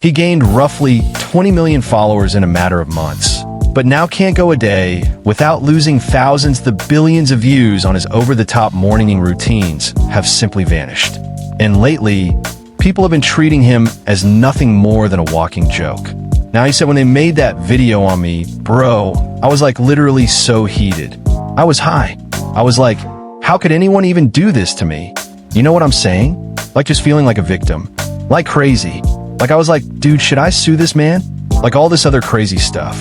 He gained roughly 20 million followers in a matter of months, but now can't go a day without losing thousands. The billions of views on his over-the-top morning routines have simply vanished. And lately, people have been treating him as nothing more than a walking joke. Now, he said when they made that video on me, bro, I was like literally so heated. I was high. I was like, how could anyone even do this to me? You know what I'm saying? Like just feeling like a victim. Like crazy. Like I was like, dude, should I sue this man? Like all this other crazy stuff.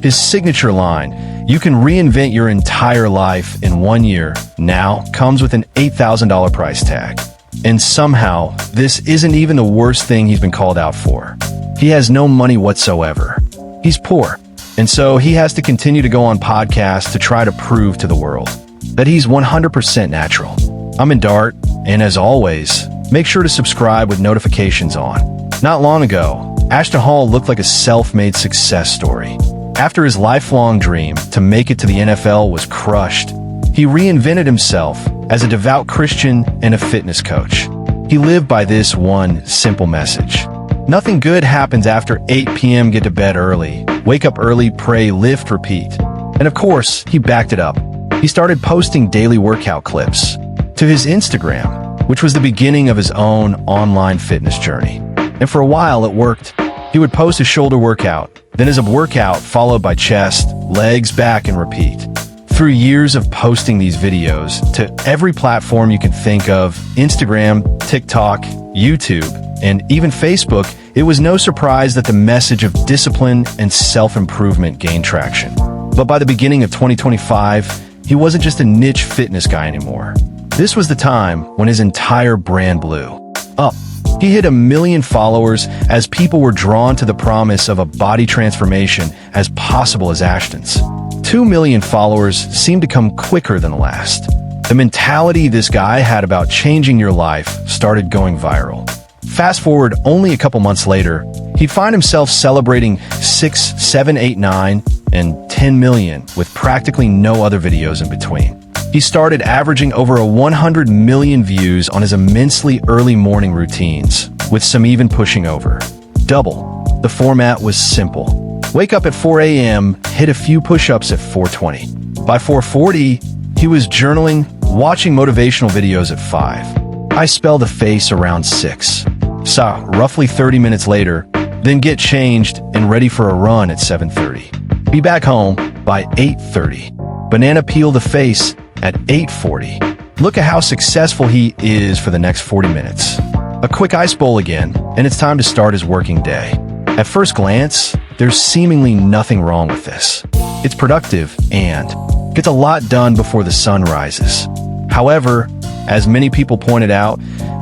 His signature line, you can reinvent your entire life in 1 year, now comes with an $8,000 price tag. And somehow, this isn't even the worst thing he's been called out for. He has no money whatsoever. He's poor. And so he has to continue to go on podcasts to try to prove to the world that he's 100% natural. I'm in Dart, and as always, make sure to subscribe with notifications on. Not long ago, Ashton Hall looked like a self-made success story. After his lifelong dream to make it to the NFL was crushed, he reinvented himself as a devout Christian and a fitness coach. He lived by this one simple message. Nothing good happens after 8 p.m. Get to bed early. Wake up early, pray, lift, repeat. And of course, he backed it up. He started posting daily workout clips to his Instagram, which was the beginning of his own online fitness journey. And for a while, it worked. He would post a shoulder workout, then his workout followed by chest, legs, back, and repeat. Through years of posting these videos to every platform you can think of, Instagram, TikTok, YouTube, and even Facebook, it was no surprise that the message of discipline and self-improvement gained traction. But by the beginning of 2025, he wasn't just a niche fitness guy anymore. This was the time when his entire brand blew up. He hit 1 million followers as people were drawn to the promise of a body transformation as possible as Ashton's. 2 million followers seemed to come quicker than the last. The mentality this guy had about changing your life started going viral. Fast forward only a couple months later, he'd find himself celebrating 6, 7, 8, 9, and 10 million with practically no other videos in between. He started averaging over 100 million views on his immensely early morning routines, with some even pushing over double. The format was simple. Wake up at 4 a.m., hit a few push-ups at 4:20. By 4:40, he was journaling, watching motivational videos at 5. I spell the face around 6. Saw roughly 30 minutes later, then get changed and ready for a run at 7:30. Be back home by 8:30. Banana peel the face at 8:40. Look at how successful he is for the next 40 minutes. A quick ice bowl again, and it's time to start his working day. At first glance, there's seemingly nothing wrong with this. It's productive and gets a lot done before the sun rises. However, as many people pointed out,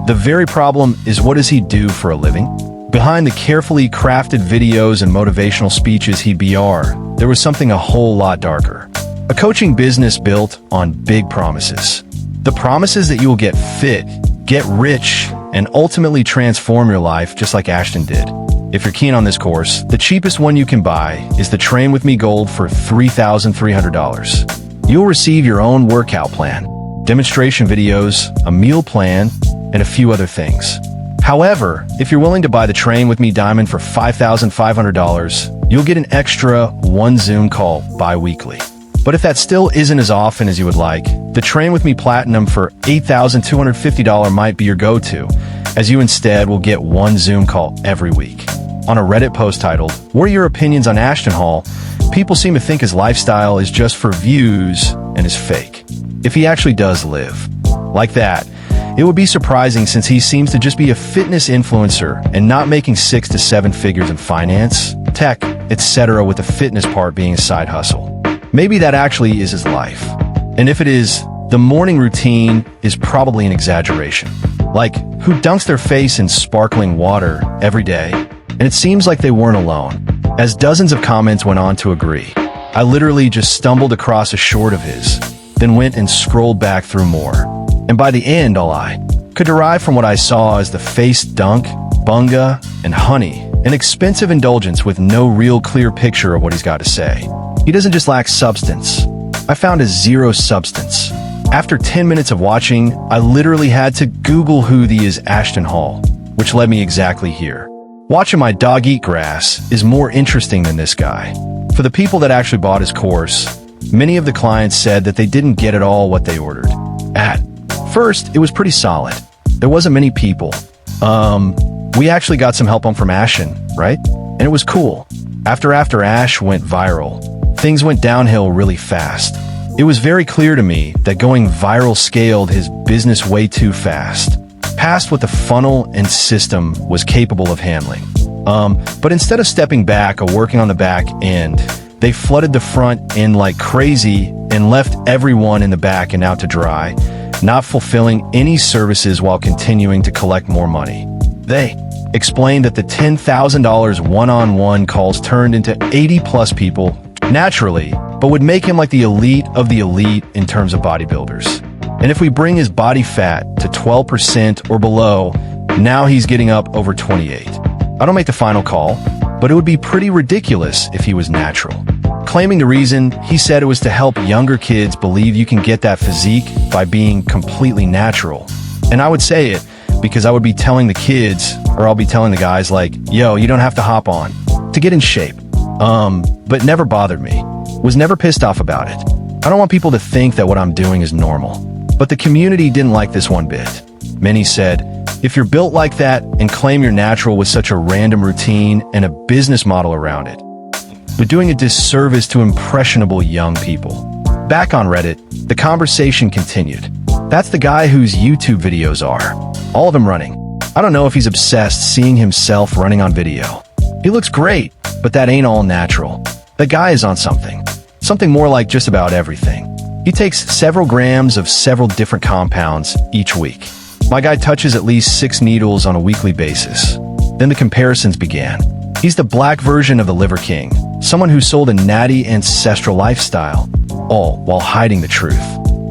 the very problem is, what does he do for a living? Behind the carefully crafted videos and motivational speeches he BR, there was something a whole lot darker. A coaching business built on big promises. The promises that you will get fit, get rich, and ultimately transform your life just like Ashton did. If you're keen on this course, the cheapest one you can buy is the Train With Me Gold for $3,300. You'll receive your own workout plan, demonstration videos, a meal plan, and a few other things. However, if you're willing to buy the Train With Me Diamond for $5,500, you'll get an extra 1 Zoom call bi-weekly. But if that still isn't as often as you would like, the Train With Me Platinum for $8,250 might be your go-to, as you instead will get 1 Zoom call every week. On a Reddit post titled, "What are your opinions on Ashton Hall?" people seem to think his lifestyle is just for views and is fake. If he actually does live like that, it would be surprising since he seems to just be a fitness influencer and not making 6 to 7 figures in finance, tech, etc., with the fitness part being a side hustle. Maybe that actually is his life. And if it is, the morning routine is probably an exaggeration. Like, who dunks their face in sparkling water every day? And it seems like they weren't alone, as dozens of comments went on to agree. I literally just stumbled across a short of his, then went and scrolled back through more. And by the end, all I could derive from what I saw is the face dunk, bunga, and honey, an expensive indulgence with no real clear picture of what he's got to say. He doesn't just lack substance. I found a zero substance. After 10 minutes of watching, I literally had to Google who the is Ashton Hall, which led me exactly here. Watching my dog eat grass is more interesting than this guy. For the people that actually bought his course, many of the clients said that they didn't get at all what they ordered. At first, it was pretty solid. There wasn't many people. We actually got some help from Ashton, right? And it was cool. After Ash went viral, things went downhill really fast. It was very clear to me that going viral scaled his business way too fast, past what the funnel and system was capable of handling. But instead of stepping back or working on the back end, they flooded the front end like crazy and left everyone in the back and out to dry, not fulfilling any services while continuing to collect more money. They explained that the $10,000 one-on-one calls turned into 80-plus people naturally, but would make him like the elite of the elite in terms of bodybuilders. And if we bring his body fat to 12% or below, now he's getting up over 28. I don't make the final call, but it would be pretty ridiculous if he was natural. Claiming the reason, he said it was to help younger kids believe you can get that physique by being completely natural. And I would say it because I would be telling the kids, or I'll be telling the guys like, yo, you don't have to hop on to get in shape. But never bothered me. Was never pissed off about it. I don't want people to think that what I'm doing is normal. But the community didn't like this one bit. Many said, if you're built like that and claim you're natural with such a random routine and a business model around it, you're doing a disservice to impressionable young people. Back on Reddit, the conversation continued. That's the guy whose YouTube videos are. All of them running. I don't know if he's obsessed seeing himself running on video. He looks great, but that ain't all natural. The guy is on something. Something more like just about everything. He takes several grams of several different compounds each week. My guy touches at least 6 needles on a weekly basis. Then the comparisons began. He's the black version of the Liver King, someone who sold a natty ancestral lifestyle, all while hiding the truth.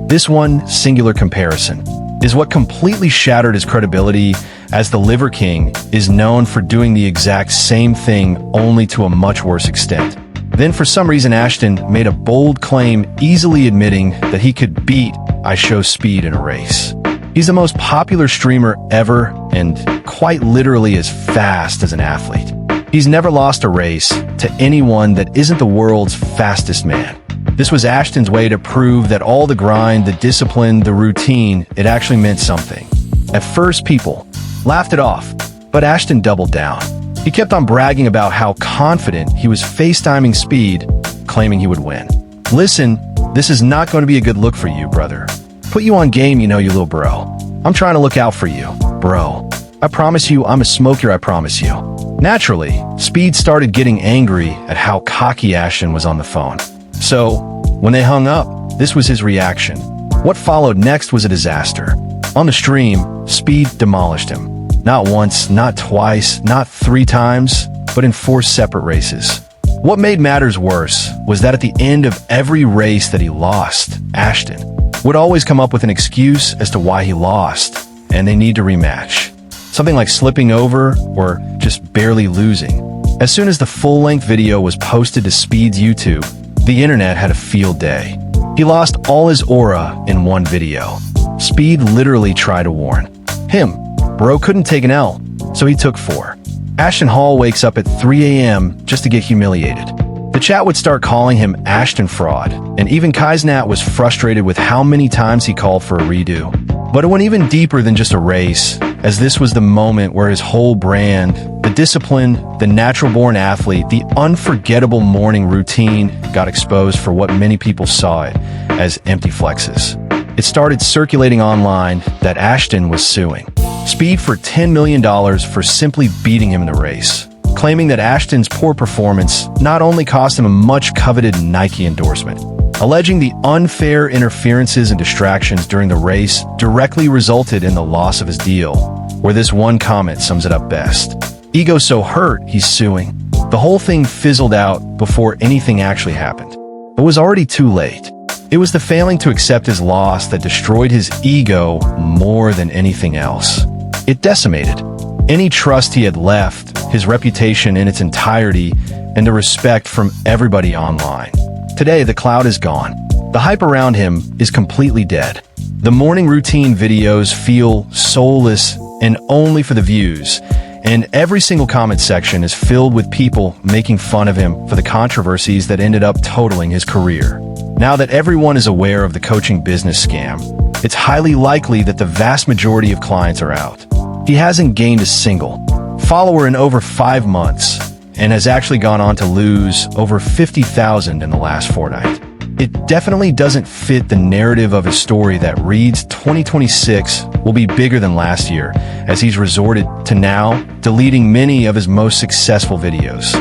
This one singular comparison is what completely shattered his credibility, as the Liver King is known for doing the exact same thing, only to a much worse extent. Then for some reason Ashton made a bold claim, easily admitting that he could beat I Show Speed in a race. He's the most popular streamer ever and quite literally as fast as an athlete. He's never lost a race to anyone that isn't the world's fastest man. This was Ashton's way to prove that all the grind, the discipline, the routine, it actually meant something. At first, people laughed it off, but Ashton doubled down. He kept on bragging about how confident he was FaceTiming Speed, claiming he would win. Listen, this is not going to be a good look for you, brother. Put you on game, you little bro. I'm trying to look out for you, bro. I promise you, I'm a smoker, I promise you. Naturally, Speed started getting angry at how cocky Ashton was on the phone. So, when they hung up, this was his reaction. What followed next was a disaster. On the stream, Speed demolished him. Not once, not twice, not 3 times, but in 4 separate races. What made matters worse was that at the end of every race that he lost, Ashton would always come up with an excuse as to why he lost, and they need to rematch. Something like slipping over or just barely losing. As soon as the full-length video was posted to Speed's YouTube, the internet had a field day. He lost all his aura in one video. Speed literally tried to warn him. Bro couldn't take an L, so he took 4. Ashton Hall wakes up at 3 a.m. just to get humiliated. The chat would start calling him Ashton Fraud, and even Kaisnat was frustrated with how many times he called for a redo. But it went even deeper than just a race, as this was the moment where his whole brand, the discipline, the natural-born athlete, the unforgettable morning routine got exposed for what many people saw it as empty flexes. It started circulating online that Ashton was suing Speed for $10 million for simply beating him in the race, claiming that Ashton's poor performance not only cost him a much-coveted Nike endorsement, alleging the unfair interferences and distractions during the race directly resulted in the loss of his deal, where this one comment sums it up best. Ego so hurt, he's suing. The whole thing fizzled out before anything actually happened. It was already too late. It was the failing to accept his loss that destroyed his ego more than anything else. It decimated any trust he had left, his reputation in its entirety, and the respect from everybody online. Today, the cloud is gone. The hype around him is completely dead. The morning routine videos feel soulless and only for the views, And every single comment section is filled with people making fun of him for the controversies that ended up totaling his career. Now that everyone is aware of the coaching business scam, it's highly likely that the vast majority of clients are out. He hasn't gained a single follower in over 5 months and has actually gone on to lose over 50,000 in the last fortnight. It definitely doesn't fit the narrative of his story that reads 2026 will be bigger than last year, as he's resorted to now deleting many of his most successful videos.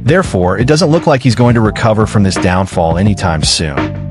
Therefore, it doesn't look like he's going to recover from this downfall anytime soon.